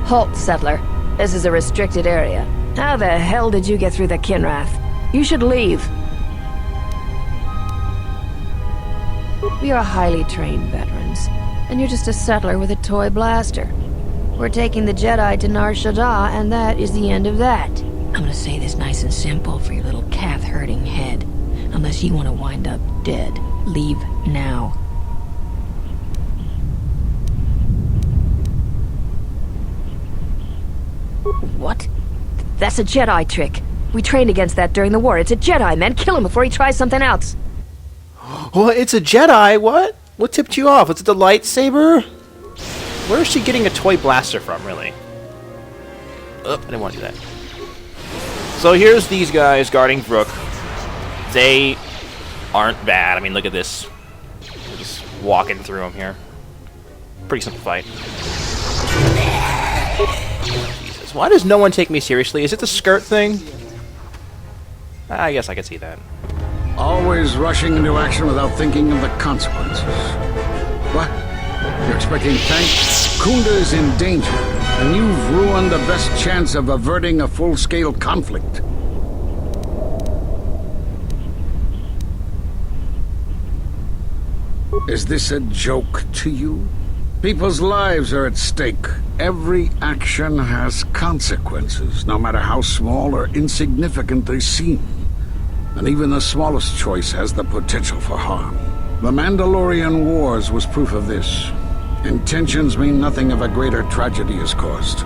Halt, settler. This is a restricted area. How the hell did you get through the Kinrath? You should leave. We are highly trained veterans, and you're just a settler with a toy blaster. We're taking the Jedi to Nar Shaddaa, and that is the end of that. I'm gonna say this nice and simple for your little calf-hurting head. Unless you want to wind up dead. Leave now. What? That's a Jedi trick. We trained against that during the war. It's a Jedi, man. Kill him before he tries something else. Well, it's a Jedi? What? What tipped you off? Was it the lightsaber? Where is she getting a toy blaster from, really? Oh, I didn't want to do that. So here's these guys guarding Rook. They aren't bad. I mean, look at this. We're just walking through them here. Pretty simple fight. Jesus, why does no one take me seriously? Is it the skirt thing? I guess I could see that. Always rushing into action without thinking of the consequences. What? You're expecting thanks? Khoonda is in danger, and you've ruined the best chance of averting a full-scale conflict. Is this a joke to you? People's lives are at stake. Every action has consequences, no matter how small or insignificant they seem. And even the smallest choice has the potential for harm. The Mandalorian Wars was proof of this. Intentions mean nothing if a greater tragedy is caused.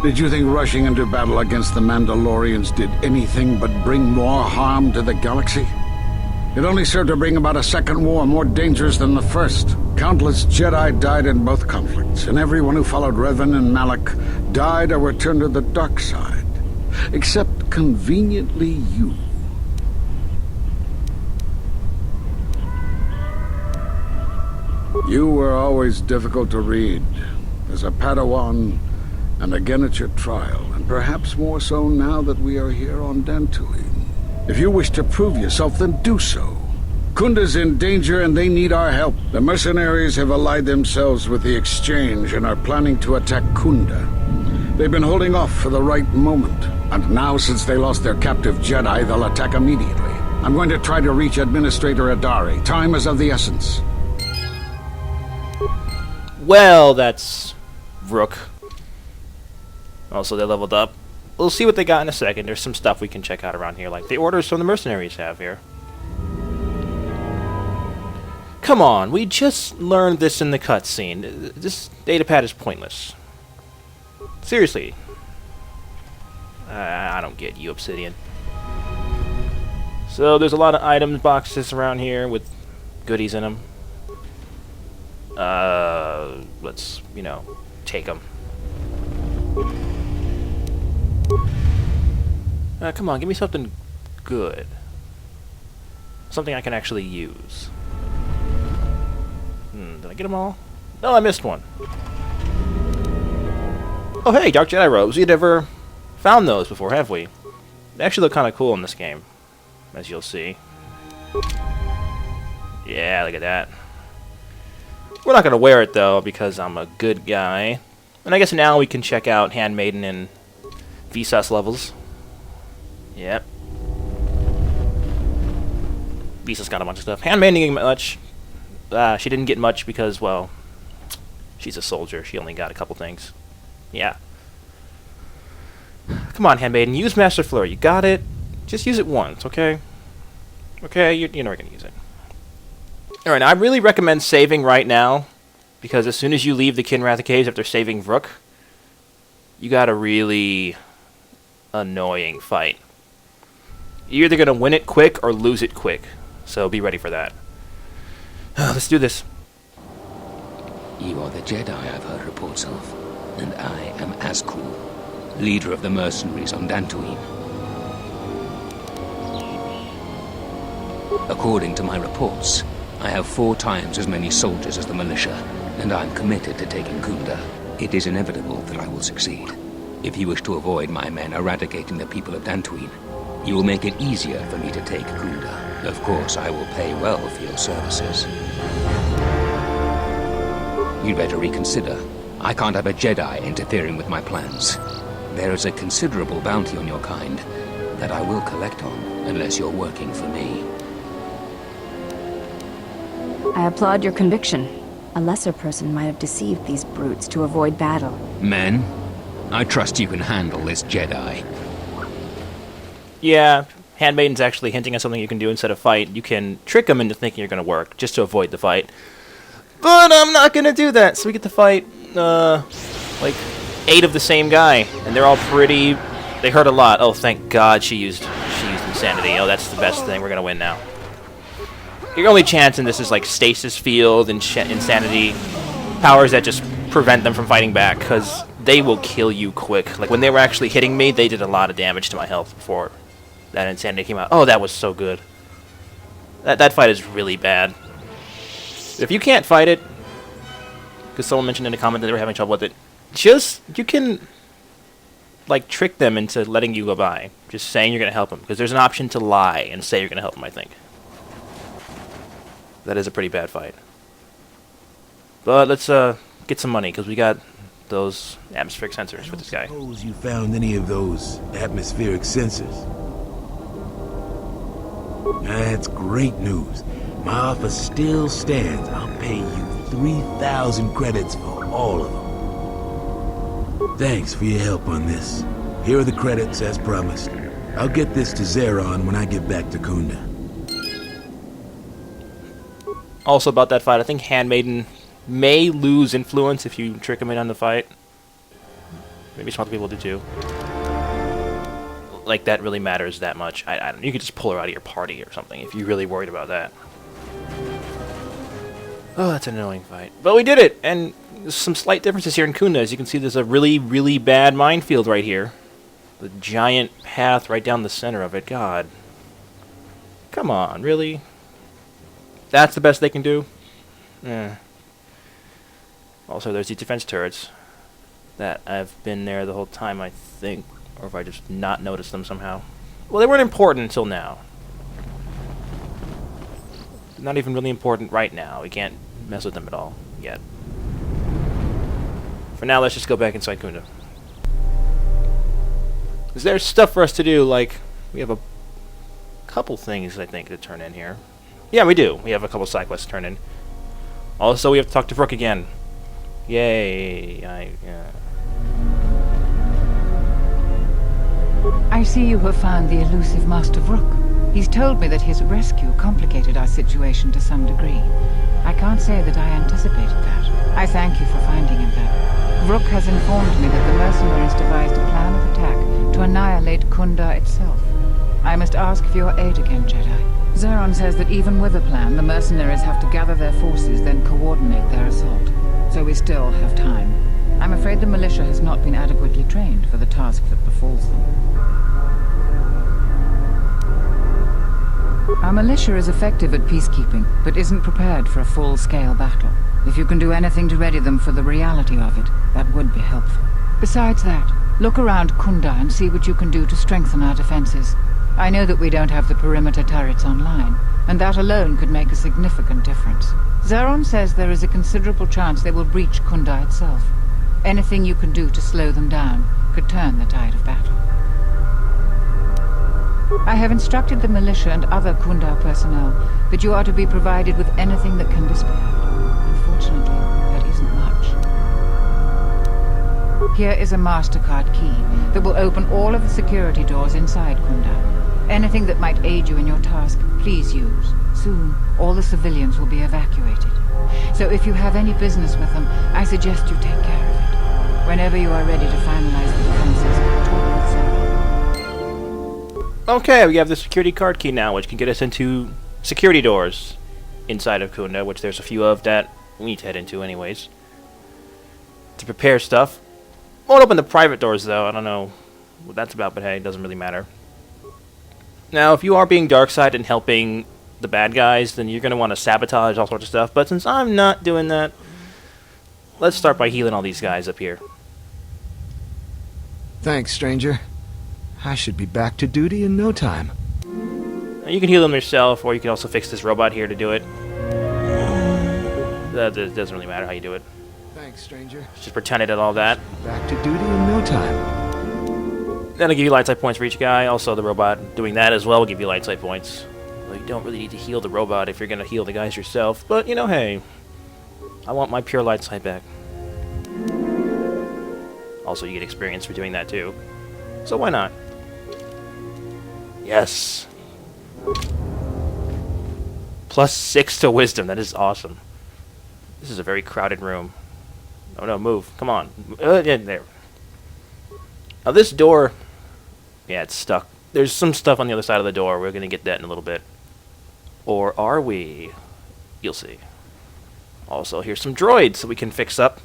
Did you think rushing into battle against the Mandalorians did anything but bring more harm to the galaxy? It only served to bring about a second war more dangerous than the first. Countless Jedi died in both conflicts, and everyone who followed Revan and Malak died or returned to the dark side. Except, conveniently, you. You were always difficult to read. As a Padawan, and again at your trial, and perhaps more so now that we are here on Dantooine. If you wish to prove yourself, then do so. Khoonda's in danger and they need our help. The mercenaries have allied themselves with the Exchange and are planning to attack Khoonda. They've been holding off for the right moment. And now, since they lost their captive Jedi, they'll attack immediately. I'm going to try to reach Administrator Adari. Time is of the essence. Well, that's Rook. Also, they leveled up. We'll see what they got in a second. There's some stuff we can check out around here, like the orders from the mercenaries have here. Come on, we just learned this in the cutscene. This datapad is pointless. Seriously. I don't get you, Obsidian. So, there's a lot of item boxes around here with goodies in them. Let's, you know, take them. Come on, give me something good. Something I can actually use. Did I get them all? No, I missed one. Oh hey, Dark Jedi robes. We'd never found those before, have we? They actually look kind of cool in this game, as you'll see. Yeah, look at that. We're not going to wear it, though, because I'm a good guy. And I guess now we can check out Handmaiden and Vsauce levels. Yep. Vsauce got a bunch of stuff. Handmaiden didn't get much. She didn't get much because, well, she's a soldier. She only got a couple things. Yeah. Come on, Handmaiden. Use Master Flurry. You got it. Just use it once, okay? Okay, you're never going to use it. Alright, I really recommend saving right now, because as soon as you leave the Kinrath Caves after saving Rook, you got a really annoying fight. You're either going to win it quick or lose it quick, so be ready for that. Let's do this. You are the Jedi I've heard reports of, and I am Azkul, leader of the mercenaries on Dantooine. According to my reports, I have 4 times as many soldiers as the militia, and I'm committed to taking Khoonda. It is inevitable that I will succeed. If you wish to avoid my men eradicating the people of Dantooine, you will make it easier for me to take Khoonda. Of course, I will pay well for your services. You'd better reconsider. I can't have a Jedi interfering with my plans. There is a considerable bounty on your kind that I will collect on, unless you're working for me. I applaud your conviction. A lesser person might have deceived these brutes to avoid battle. Men, I trust you can handle this Jedi. Yeah, Handmaiden's actually hinting at something you can do instead of fight. You can trick them into thinking you're going to work, just to avoid the fight. But I'm not going to do that, so we get to fight, like, 8 of the same guy. And they're all pretty... They hurt a lot. Oh, thank God she used Insanity. Oh, that's the best thing. We're going to win now. Your only chance in this is, like, Stasis Field and Insanity. Powers that just prevent them from fighting back, because they will kill you quick. Like, when they were actually hitting me, they did a lot of damage to my health before that Insanity came out. Oh, that was so good. That fight is really bad. If you can't fight it, because someone mentioned in a comment that they were having trouble with it, you can, like, trick them into letting you go by. Just saying you're going to help them. Because there's an option to lie and say you're going to help them, I think. That is a pretty bad fight. But let's get some money, because we got those atmospheric sensors for this guy. Suppose you found any of those atmospheric sensors? That's great news. My offer still stands. I'll pay you 3,000 credits for all of them. Thanks for your help on this. Here are the credits as promised. I'll get this to Zeron when I get back to Khoonda. Also about that fight, I think Handmaiden may lose influence if you trick him in on the fight. Maybe some other people do too. Like, that really matters that much. I don't. You could just pull her out of your party or something if you're really worried about that. Oh, that's an annoying fight. But we did it! And there's some slight differences here in Khoonda. As you can see, there's a really, really bad minefield right here. The giant path right down the center of it. God. Come on, really? That's the best they can do? Also, there's these defense turrets that I've been there the whole time, I think. Or if I just not noticed them somehow. Well, they weren't important until now. Not even really important right now. We can't mess with them at all yet. For now, let's just go back inside Khoonda. Is there stuff for us to do? Like, we have a couple things, I think, to turn in here. Yeah, we do. We have a couple side quests to turn in. Also, we have to talk to Vrook again. Yay. I see you have found the elusive Master Vrook. He's told me that his rescue complicated our situation to some degree. I can't say that I anticipated that. I thank you for finding him, though. Vrook has informed me that the mercenaries devised a plan of attack to annihilate Khoonda itself. I must ask for your aid again, Jedi. Zeron says that even with a plan, the mercenaries have to gather their forces, then coordinate their assault. So we still have time. I'm afraid the militia has not been adequately trained for the task that befalls them. Our militia is effective at peacekeeping, but isn't prepared for a full-scale battle. If you can do anything to ready them for the reality of it, that would be helpful. Besides that, look around Khoonda and see what you can do to strengthen our defenses. I know that we don't have the perimeter turrets online, and that alone could make a significant difference. Zeron says there is a considerable chance they will breach Khoonda itself. Anything you can do to slow them down could turn the tide of battle. I have instructed the militia and other Khoonda personnel that you are to be provided with anything that can be spared. Unfortunately, that isn't much. Here is a MasterCard key that will open all of the security doors inside Khoonda. Anything that might aid you in your task, please use. Soon, all the civilians will be evacuated. So if you have any business with them, I suggest you take care of it. Whenever you are ready to finalize the defenses, talk with Zeron. Okay, we have the security card key now, which can get us into security doors inside of Khoonda, which there's a few of that we need to head into anyways. To prepare stuff. Won't open the private doors, though. I don't know what that's about, but hey, it doesn't really matter. Now, if you are being Darkseid and helping the bad guys, then you're going to want to sabotage all sorts of stuff. But since I'm not doing that, let's start by healing all these guys up here. Thanks, stranger. I should be back to duty in no time. Now, you can heal them yourself, or you can also fix this robot here to do it. That doesn't really matter how you do it. Thanks, stranger. Just pretend I did all that. Back to duty in no time. Then I'll give you light side points for each guy. Also, the robot doing that as well will give you light side points. Well, you don't really need to heal the robot if you're going to heal the guys yourself. But, you know, hey, I want my pure light side back. Also, you get experience for doing that too. So why not? Yes! +6 to wisdom. That is awesome. This is a very crowded room. Oh no, move. Come on. Yeah, there. Now this door... Yeah, it's stuck. There's some stuff on the other side of the door. We're going to get that in a little bit. Or are we? You'll see. Also, here's some droids that we can fix up.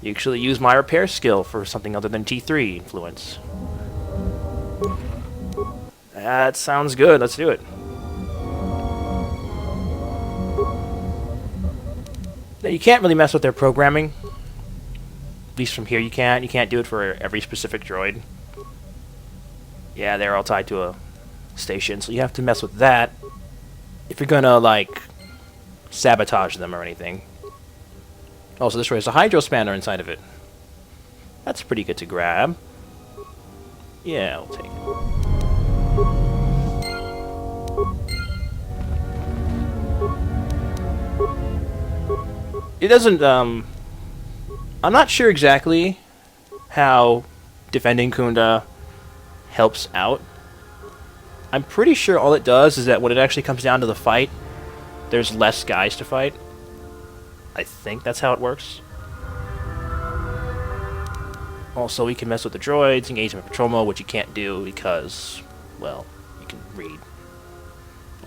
You actually use my repair skill for something other than T3 influence. That sounds good. Let's do it. Now, you can't really mess with their programming. At least from here you can't. You can't do it for every specific droid. Yeah, they're all tied to a station, so you have to mess with that if you're gonna, like, sabotage them or anything. Also, this has a hydro spanner inside of it. That's pretty good to grab. Yeah, I'll take it. It doesn't, I'm not sure exactly how defending Khoonda helps out. I'm pretty sure all it does is that when it actually comes down to the fight, there's less guys to fight. I think that's how it works. Also, we can mess with the droids, engage them in patrol mode, which you can't do because, well, you can read.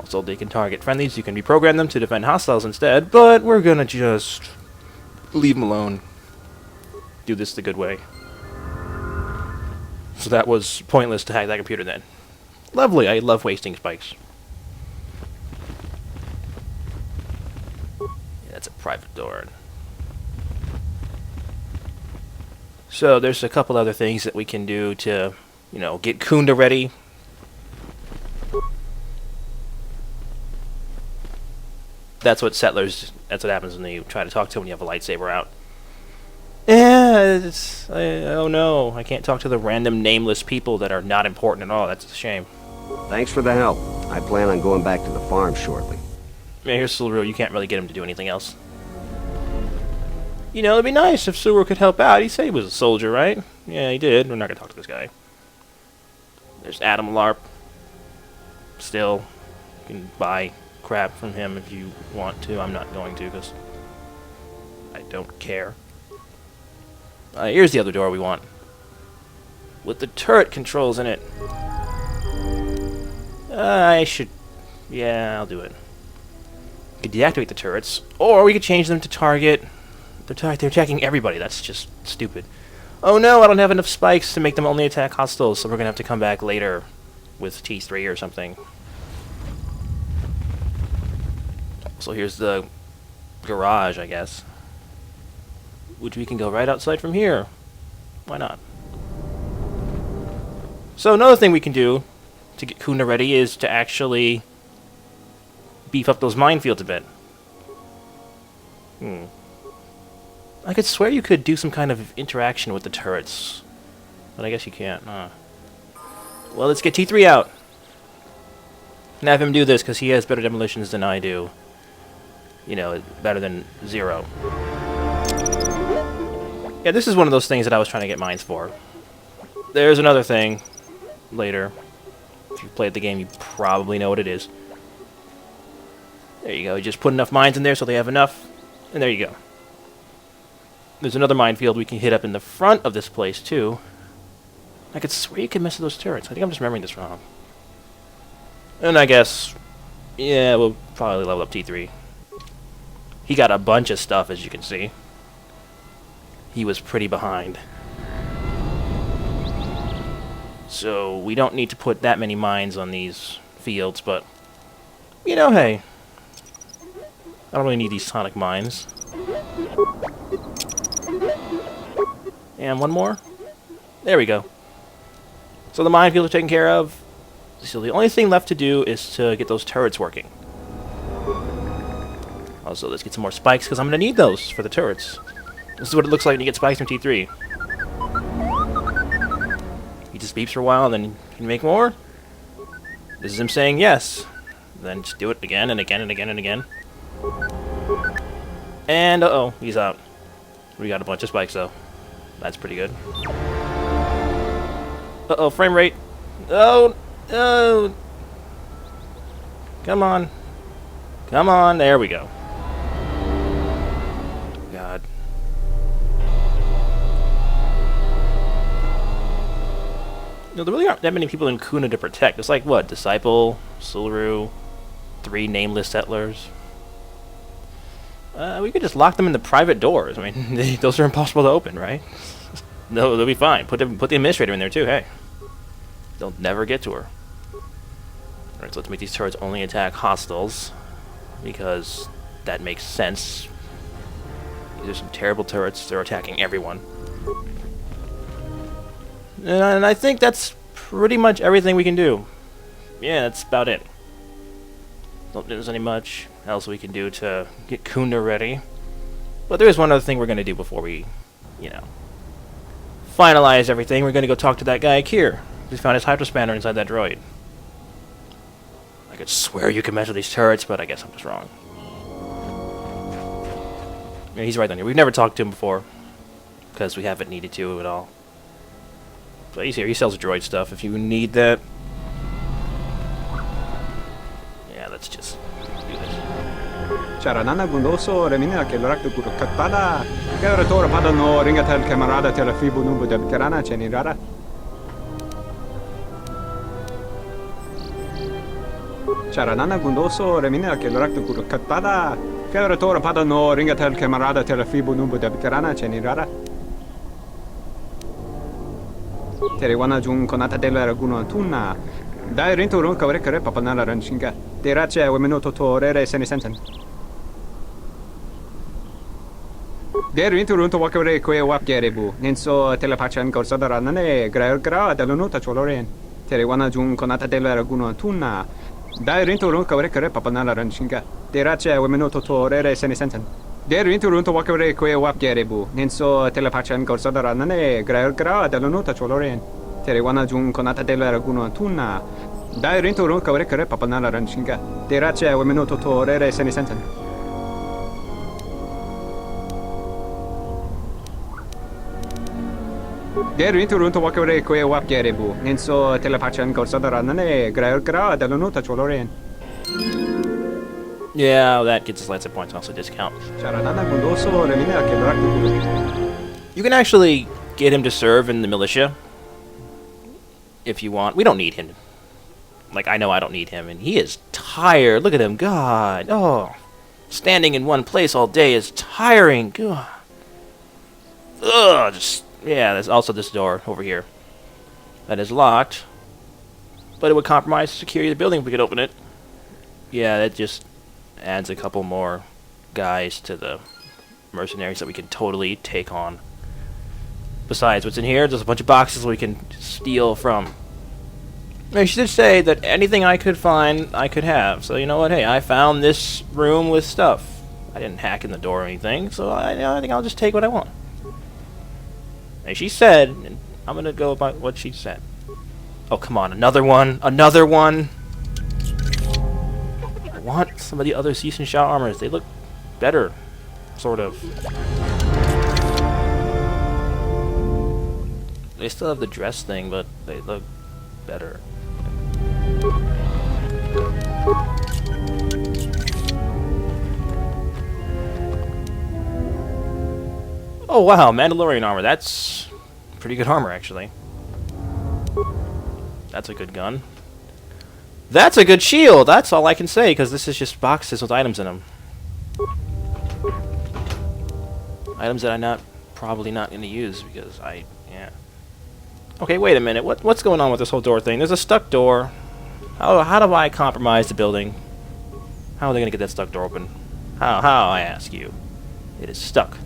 Also, they can target friendlies. You can reprogram them to defend hostiles instead, but we're gonna just leave them alone. Do this the good way. So that was pointless to hack that computer then. Lovely, I love wasting spikes. Yeah, that's a private door. So there's a couple other things that we can do to, you know, get Khoonda ready. That's what happens when you try to talk to when you have a lightsaber out. Yeah, oh no, I can't talk to the random nameless people that are not important at all. That's a shame. Thanks for the help. I plan on going back to the farm shortly. Yeah, here's Sulu. You can't really get him to do anything else. You know, it'd be nice if Sulu could help out. He said he was a soldier, right? Yeah, he did. We're not gonna talk to this guy. There's Adam Larp. Still, you can buy crap from him if you want to. I'm not going to, because I don't care. Here's the other door we want. With the turret controls in it. I should... Yeah, I'll do it. We could deactivate the turrets, or we could change them to target... They're attacking everybody. That's just stupid. Oh no, I don't have enough spikes to make them only attack hostiles, so we're gonna have to come back later with T3 or something. So here's the garage, I guess. Which we can go right outside from here. Why not? So another thing we can do to get Khoonda ready is to actually beef up those minefields a bit. I could swear you could do some kind of interaction with the turrets. But I guess you can't. Well, let's get T3 out. And have him do this, because he has better demolitions than I do. You know, better than 0. Yeah, this is one of those things that I was trying to get mines for. There's another thing later. If you've played the game, you probably know what it is. There you go. You just put enough mines in there so they have enough, and there you go. There's another minefield we can hit up in the front of this place, too. I could swear you could mess with those turrets. I think I'm just remembering this wrong. And I guess, yeah, we'll probably level up T3. He got a bunch of stuff, as you can see. He was pretty behind. So we don't need to put that many mines on these fields, but, you know, hey. I don't really need these sonic mines. And one more. There we go. So the minefields are taken care of. So the only thing left to do is to get those turrets working. Also, let's get some more spikes, because I'm going to need those for the turrets. This is what it looks like when you get spikes from T3. He just beeps for a while, and then you can make more. This is him saying yes. Then just do it again and again and again and again. And uh-oh, he's out. We got a bunch of spikes though. That's pretty good. Uh-oh, frame rate. Oh, oh. Come on. Come on, there we go. God. No, there really aren't that many people in Khoonda to protect. It's like, what, Disciple, Suluru, 3 nameless settlers. We could just lock them in the private doors. I mean, those are impossible to open, right? No, they'll be fine. Put the administrator in there too, hey. They'll never get to her. Alright, so let's make these turrets only attack hostiles, because that makes sense. These are some terrible turrets. They're attacking everyone. And I think that's pretty much everything we can do. Yeah, that's about it. Don't think there's any much else we can do to get Khoonda ready. But there is one other thing we're going to do before we, you know, finalize everything. We're going to go talk to that guy, Kier. We found his hyperspanner inside that droid. I could swear you can measure these turrets, but I guess I'm just wrong. Yeah, he's right down here. We've never talked to him before, because we haven't needed to at all. But he's here. He sells droid stuff if you need that. Yeah, let's just do this. Charanana gundoso remina che l'orakto guru katpada. KotOR padano ringatel camarada tela fibu nubu de karana chenirara. Charanana gundoso remina che l'orakto guru katpada. KotOR padano ringatel camarada tela fibu nubu de karana chenirara. Terewana jung konata della raguno tunna. Dai rinto ron kavrekare papanala ranchinga. Terace wemenoto torere senisensen. Der rinto ron to wakare koe wapgerebu. Nenso telepachan korsada nane gra dell'onuta choloren. Terewana jung konata della raguno tunna. Dai rinto ron kavrekare papanala ranchinga. Terace wemenoto torere senisensen. Der rinto ron to wakare koe wapgerebu. Nenso telepachan korsada nane gra dell'onuta choloren. Terewana jung konata della raguno tunna. Dai rinto ron kavrekare papanala ranchinga. Terace wemenoto torere senisensen. Der rinto ron to wakare koe wapgerebu. Nenso telepachan korsada nane gra dell'onuta choloren. Yeah, that gets us Lancer points, also discount. You can actually get him to serve in the militia if you want. We don't need him. Like, I know I don't need him, and he is tired. Look at him, God. Oh, standing in one place all day is tiring. God. Ugh, just, yeah, there's also this door over here that is locked, but it would compromise the security of the building if we could open it. Yeah, that just adds a couple more guys to the mercenaries that we can totally take on. Besides, what's in here? There's a bunch of boxes we can steal from. I should say that anything I could find, I could have. So you know what? Hey, I found this room with stuff. I didn't hack in the door or anything, so I think I'll just take what I want. And she said, and I'm gonna go about what she said. Oh, come on, another one, another one. I want some of the other Cease and Shout armors. They look better, sort of. They still have the dress thing, but they look better. Oh wow, Mandalorian armor. That's pretty good armor, actually. That's a good gun. That's a good shield! That's all I can say, because this is just boxes with items in them. Items that I'm probably not going to use, because yeah. Okay, wait a minute. What's going on with this whole door thing? There's a stuck door. How do I compromise the building? How are they going to get that stuck door open? How, I ask you? It is stuck.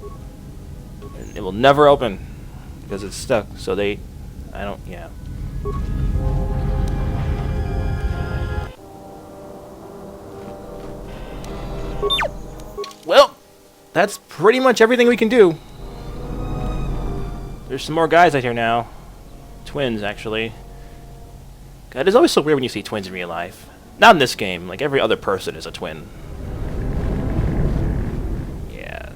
And it will never open, because it's stuck, so yeah. Well, that's pretty much everything we can do. There's some more guys out here now. Twins, actually. God, it's always so weird when you see twins in real life. Not in this game. Like, every other person is a twin. Yeah.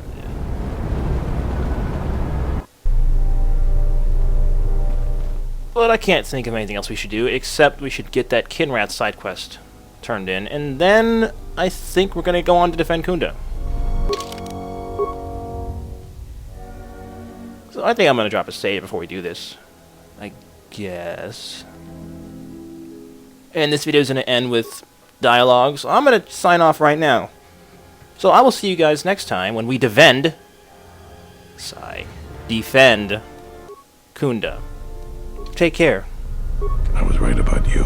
But I can't think of anything else we should do, except we should get that Kinrath side quest turned in. And then I think we're going to go on to defend Khoonda. So I think I'm going to drop a save before we do this. I guess. And this video is going to end with dialogue, so I'm going to sign off right now. So I will see you guys next time when we defend Khoonda. Take care. I was right about you.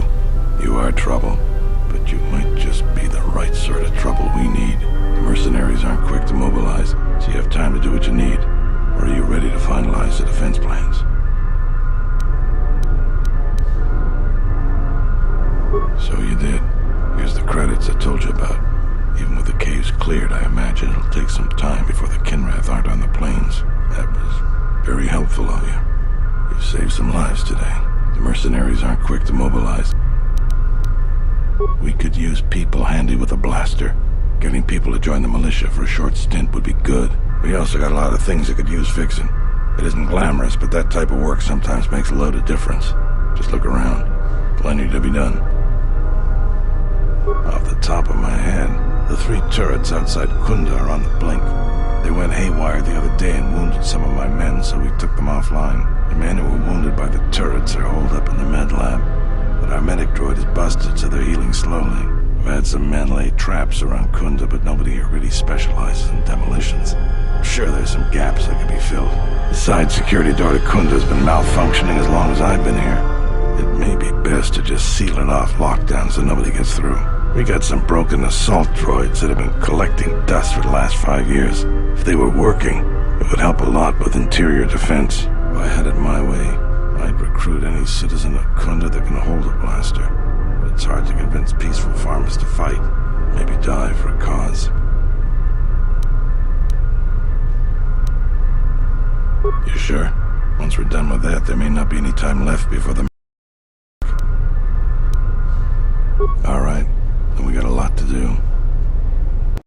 You are trouble, but you might just be the right sort of trouble we need. The mercenaries aren't quick to mobilize, so you have time to do what you need. Or are you ready to finalize the defense plans? So you did. Here's the credits I told you about. Even with the caves cleared, I imagine it'll take some time before the Kinrath aren't on the plains. That was very helpful of you. You've saved some lives today. The mercenaries aren't quick to mobilize. We could use people handy with a blaster. Getting people to join the militia for a short stint would be good. We also got a lot of things that could use fixing. It isn't glamorous, but that type of work sometimes makes a load of difference. Just look around. Plenty to be done. Off the top of my head, the 3 turrets outside Khoonda are on the blink. They went haywire the other day and wounded some of my men, so we took them offline. The men who were wounded by the turrets are holed up in the med lab. But our medic droid is busted, so they're healing slowly. I've had some men lay traps around Khoonda, but nobody here really specializes in demolitions. I'm sure there's some gaps that could be filled. The side security door to Khoonda has been malfunctioning as long as I've been here. It may be best to just seal it off lockdown so nobody gets through. We got some broken assault droids that have been collecting dust for the last 5 years. If they were working, it would help a lot with interior defense. If I had it my way, I'd recruit any citizen of Khoonda that can hold a blaster. But it's hard to convince peaceful farmers to fight, maybe die for a cause. You sure? Once we're done with that, there may not be any time left before the